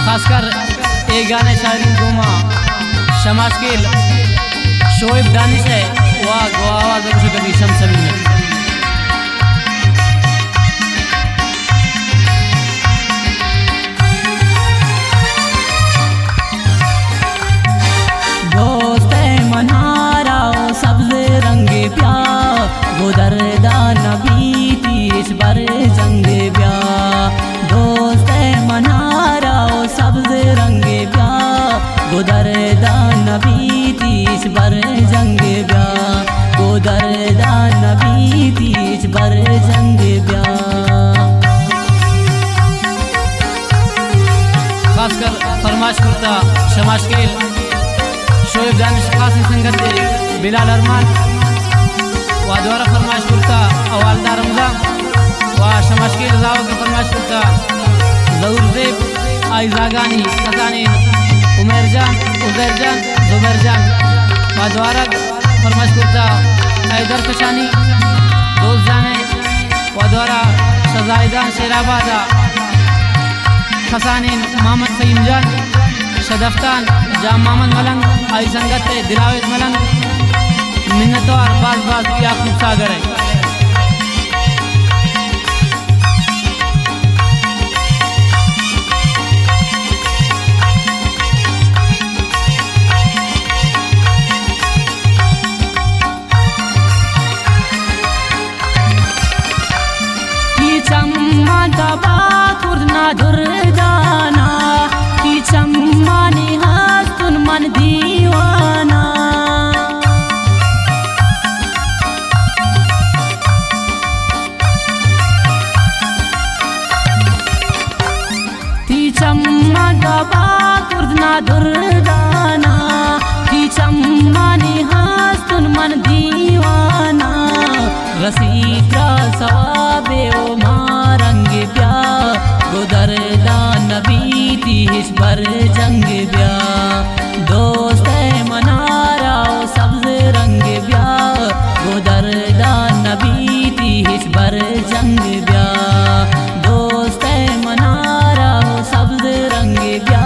खासकर एक गाने शायरी गुमा शमाशकिल शोएब दानिश है वह आवाज़ कुछ कभी शमसमी में गोदरदा नबी तीस बर जंगे ब्या दोस्त मनारा सब्ज रंगे ब्या गोदरदा नबी तीस बर जंगे ब्या गोदरदा नबी तीस बर जंगे ब्या। खासकर फरमाश करता शमाशकिल शोएब दानिश खास संगत बिलाल अरमान व द्वारा फरमाइश करता अवालदा रमजान व शमाशकिल रजाओ के फरमाइश करता जहूर ज़ेब आइज़ागानी खजानी उमैरजान उज़ैरजान ज़ुबैरजान व द्वारा फरमाइश करता हैदर कशानी दोस्त जाने व द्वारा सजाइदान शेराबादा खसानीन मोहम्मद सईम जान शदफ्तान जाम मोहम्मद मलंग आई संगत दिलावेद मलंग मिन्नतवार बाज बाज याकूब सागर है। की चम्मा दबा कुरना दुर्दाना की चम्मा निहास तुन मन दीवाना चम्मा दबा कुर्दना दुर्दाना की चम्मा निहास तुन मन दीवाना रसीदा सवाबे ओ मारंग ब्या गोदरदा नबी तीस बर जंग ब्या दोस्त मनारा सब्ज रंग ब्या गोदरदा नबी तीस बर जंग ब्या दोस्त मनारा सब्ज रंग ब्या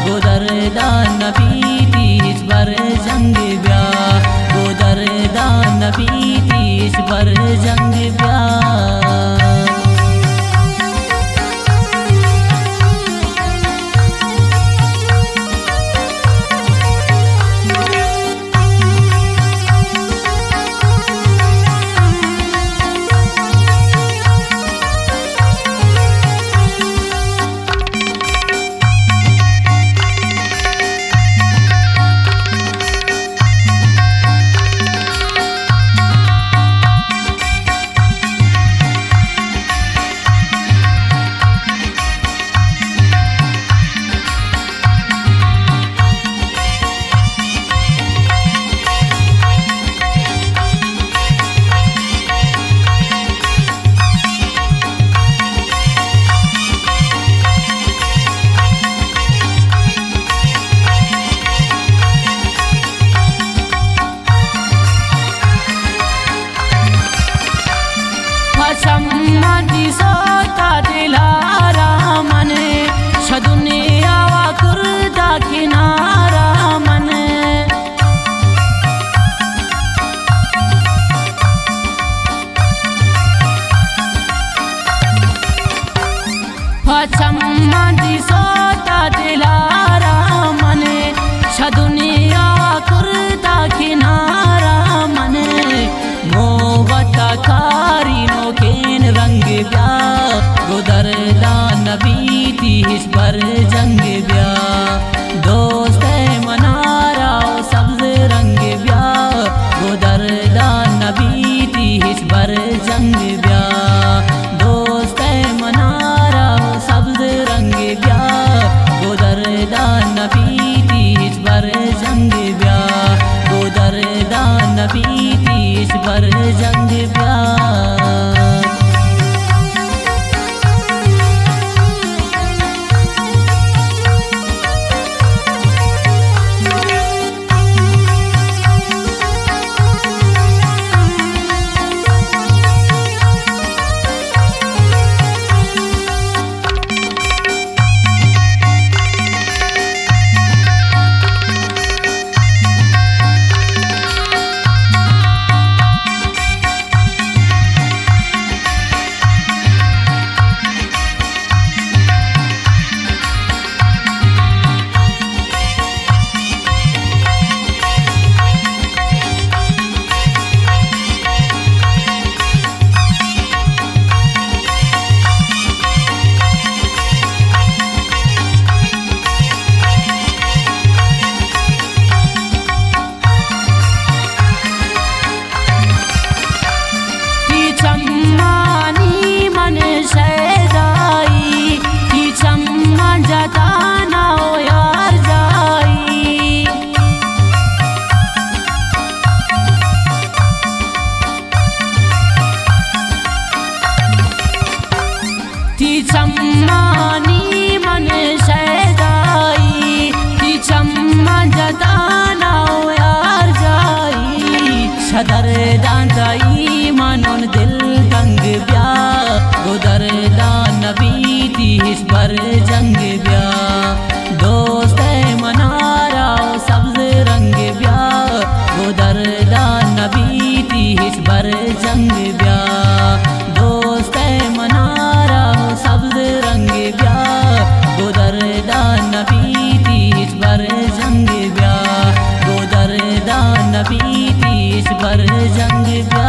गोदरदा नबी तीस बर जंग ब्या गोदरदा नबी तीस बर जंग ब्या। चम्मा सोता दिलारा मने छदुनिया वा कुर्दा किनारा मने चम्मा सोता दिलारा मने छदुनिया वा कुर्दा किनारा मने मोहब्बत कारीनो केन रंग ब्या गोदरदा नबी तीस बर जंग ब्या दोस्त मनारा सब्ज रंग ब्या गोदरदा नबी तीस बर जंग ब्या दोस्त मनारा सब्ज रंग ब्या गोदरदा नबी तीस बर जंग ब्या गोदरदा नबी तीस बर जंग ब्या। दाई मानोन दिल तंग ब्या गुदरदा नबी तीस पर जंग ब्या दोस्त मनारा सब्ज रंग ब्या गुदरदा नबी तीस पर जंग ब्या दोस्त मनारा सब्ज रंग ब्या गुदरदा नबी तीस पर जंग ब्या गुदरदा नबी तीस पर जंग ब्या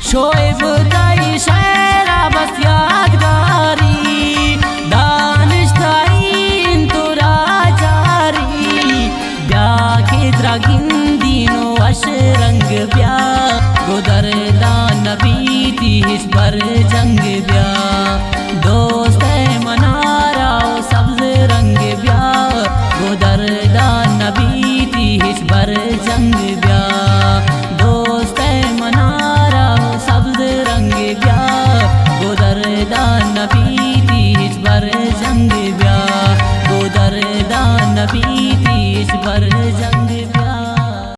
शोएब दाई शेरा बस यादगारी दानिश्ताइन तुरा जारी ब्या के द्रागिंदीनो अश रंग ब्या गुदरदा नबी तीस पर